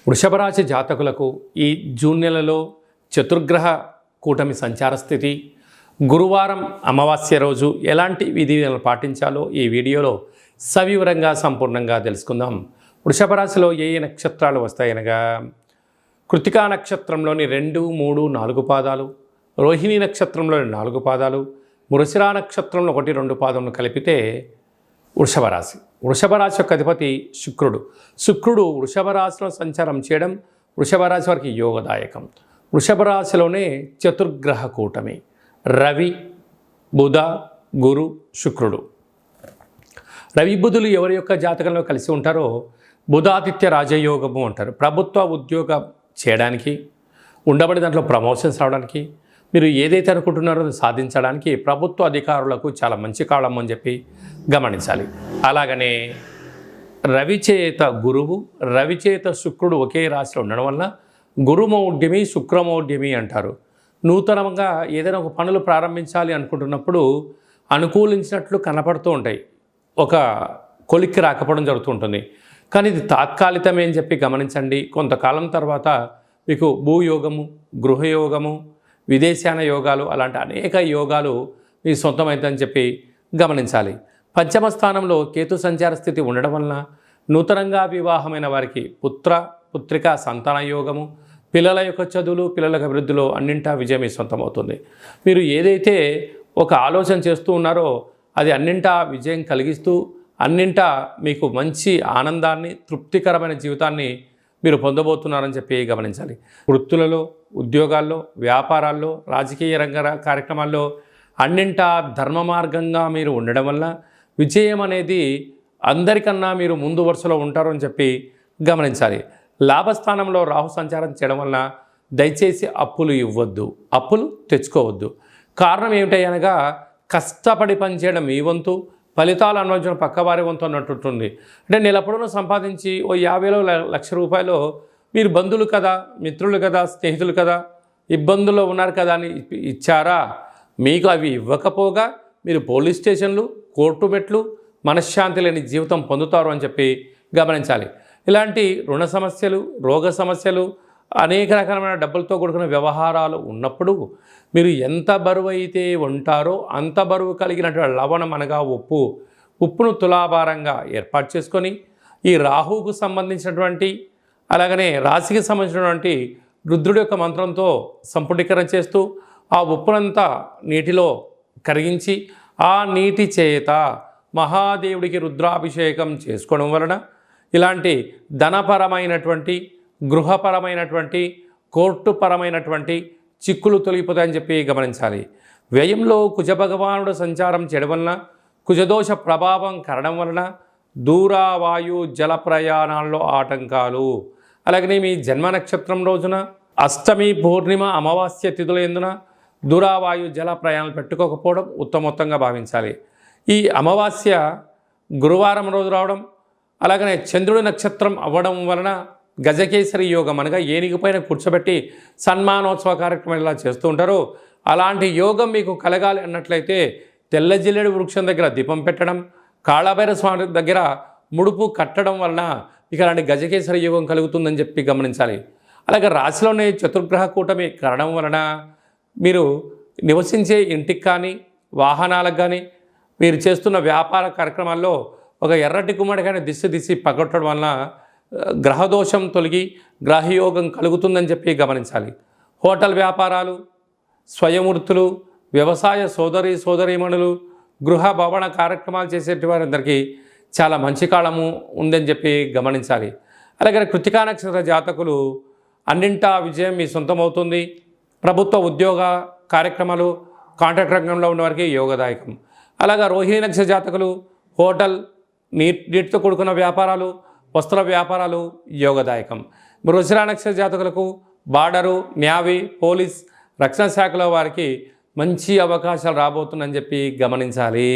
వృషభ రాశి జాతకులకు ఈ జూన్ నెలలో చతుర్గ్రహ కూటమి సంచార స్థితి, గురువారం అమావాస్య రోజు ఎలాంటి విధులను పాటించాలో ఈ వీడియోలో సవివరంగా సంపూర్ణంగా తెలుసుకుందాం. వృషభ రాశిలో ఏ ఏ నక్షత్రాలు వస్తాయనగా కృతికా నక్షత్రంలోని 2, 3, 4 పాదాలు, రోహిణి నక్షత్రంలోని 4 పాదాలు, మృగశిర నక్షత్రంలో 1, 2 పాదములు కలిపితే వృషభ రాశి. వృషభ రాశి యొక్క అధిపతి శుక్రుడు వృషభ రాశిలో సంచారం చేయడం వృషభ రాశి వారికి యోగదాయకం. వృషభ రాశిలోనే చతుర్గ్రహ కూటమి రవి, బుధ, గురు, శుక్రుడు. రవి బుధులు ఎవరి యొక్క జాతకంలో కలిసి ఉంటారో బుధాదిత్య రాజయోగము అంటారు. ప్రభుత్వ ఉద్యోగం చేయడానికి, ఉండబడి దాంట్లో ప్రమోషన్స్ రావడానికి, మీరు ఏదైతే అనుకుంటున్నారో అది సాధించడానికి ప్రభుత్వ అధికారులకు చాలా మంచి కాలం అని చెప్పి గమనించాలి. అలాగనే రవిచేత గురువు, రవిచేత శుక్రుడు ఒకే రాశిలో ఉండడం వల్ల గురుమౌఢ్యమి, శుక్రమౌఢ్యమి అంటారు. నూతనంగా ఏదైనా ఒక పనులు ప్రారంభించాలి అనుకుంటున్నప్పుడు అనుకూలించినట్లు కనపడుతూ ఉంటాయి, ఒక కొలిక్కి రాకపోవడం జరుగుతూ ఉంటుంది. కానీ ఇది తాత్కాలికమే అని చెప్పి గమనించండి. కొంతకాలం తర్వాత మీకు భూయోగము, గృహయోగము, విదేశాన యోగాలు అలాంటి అనేక యోగాలు మీ సొంతమైందని చెప్పి గమనించాలి. పంచమ స్థానంలో కేతు సంచార స్థితి ఉండడం వలన నూతనంగా వివాహమైన వారికి పుత్రిక సంతాన యోగము, పిల్లల యొక్క చదువులు, పిల్లల అభివృద్ధిలో అన్నింటా విజయం సొంతమవుతుంది. మీరు ఏదైతే ఒక ఆలోచన చేస్తూ ఉన్నారో అది అన్నింటా విజయం కలిగిస్తూ అన్నింటా మీకు మంచి ఆనందాన్ని, తృప్తికరమైన జీవితాన్ని మీరు పొందబోతున్నారని చెప్పి గమనించాలి. వృత్తులలో, ఉద్యోగాల్లో, వ్యాపారాల్లో, రాజకీయ రంగ కార్యక్రమాల్లో అన్నింటా ధర్మ మార్గంగా మీరు ఉండడం వల్ల విజయం అనేది అందరికన్నా మీరు ముందు వరుసలో ఉంటారు అని చెప్పి గమనించాలి. లాభస్థానంలో రాహు సంచారం చేయడం వలన దయచేసి అప్పులు ఇవ్వద్దు, అప్పులు తెచ్చుకోవద్దు. కారణం ఏమిటనగా కష్టపడి పనిచేయడం మీ వంతు, ఫలితాలు అనుభవించడం పక్కవారి వంతు అన్నట్టుంటుంది. అంటే నెలపొడను సంపాదించి ఓ 50,000 లక్ష రూపాయలు మీరు బంధువులు కదా, మిత్రులు కదా, స్నేహితులు కదా, ఇబ్బందుల్లో ఉన్నారు కదా అని ఇచ్చారా? మీకు అవి ఇవ్వకపోగా మీరు పోలీస్ స్టేషన్లు, కోర్టు మెట్లు, మనశ్శాంతి లేని జీవితం పొందుతారు అని చెప్పి గమనించాలి. ఇలాంటి రుణ సమస్యలు, రోగ సమస్యలు, అనేక రకాలైన డబ్బులతో కూడుకున్న వ్యవహారాలు ఉన్నప్పుడు మీరు ఎంత బరువు అయితే ఉంటారో అంత బరువు కలిగినటువంటి లవణం అనగా ఉప్పును తులాభారంగా ఏర్పాటు చేసుకొని ఈ రాహువుకు సంబంధించినటువంటి అలాగనే రాశికి సంబంధించినటువంటి రుద్రుడి యొక్క మంత్రంతో సంపుటీకరణ చేస్తూ ఆ ఉప్పునంతా నీటిలో కరిగించి ఆ నీటి చేత మహాదేవుడికి రుద్రాభిషేకం చేసుకోవడం వలన ఇలాంటి ధనపరమైనటువంటి, గృహపరమైనటువంటి, కోర్టుపరమైనటువంటి చిక్కులు తొలగిపోతాయని చెప్పి గమనించాలి. వ్యయంలో కుజభగవానుడు సంచారం చేయడం వలన, కుజదోష ప్రభావం కరడం వలన దూరావాయు జల ప్రయాణాల్లో ఆటంకాలు, అలాగనే మీ జన్మ నక్షత్రం రోజున అష్టమి, పూర్ణిమ, అమావాస్య తిథుల యందున దూరావాయు జల ప్రయాణాలు పెట్టుకోకపోవడం ఉత్తమోత్తంగా భావించాలి. ఈ అమావాస్య గురువారం రోజు రావడం, అలాగనే చంద్రుడి నక్షత్రం అవ్వడం వలన గజకేసరి యోగం అనగా ఏనుగుపైన కూర్చోబెట్టి సన్మానోత్సవ కార్యక్రమం ఇలా చేస్తూ ఉంటారు. అలాంటి యోగం మీకు కలగాలి అన్నట్లయితే తెల్ల జిల్లేడు వృక్షం దగ్గర దీపం పెట్టడం, కాళభైరవ స్వామి దగ్గర ముడుపు కట్టడం వలన మీకు అలాంటి గజకేసరి యోగం కలుగుతుందని చెప్పి గమనించాలి. అలాగే రాశిలోనే చతుర్గ్రహ కూటమి కరడం వలన మీరు నివసించే ఇంటికి కానీ, వాహనాలకు కానీ, మీరు చేస్తున్న వ్యాపార కార్యక్రమాల్లో ఒక ఎర్రటి గుమ్మడికాయని దిశ పగొట్టడం వలన గ్రహదోషం తొలగి గ్రహయోగం కలుగుతుందని చెప్పి గమనించాలి. హోటల్ వ్యాపారాలు, స్వయం వృత్తులు, వ్యవసాయ సోదరీమణులు, గృహ భవన కార్యక్రమాలు చేసేటి వారందరికీ చాలా మంచి కాలము ఉందని చెప్పి గమనించాలి. అలాగే కృతికా నక్షత్ర జాతకులు అన్నింటా విజయం మీ సొంతమవుతుంది. ప్రభుత్వ ఉద్యోగ కార్యక్రమాలు, కాంట్రాక్ట్ రంగంలో ఉన్నవారికి యోగదాయకం. అలాగా రోహిణి నక్షత్ర జాతకులు హోటల్, నీటితో కూడుకున్న వ్యాపారాలు, వస్త్ర వ్యాపారాలు యోగదాయకం. మృగశిర నక్షత్ర జాతకులకు బార్డరు, న్యావీ, పోలీస్, రక్షణ శాఖలో వారికి మంచి అవకాశాలు రాబోతుందని చెప్పి గమనించాలి.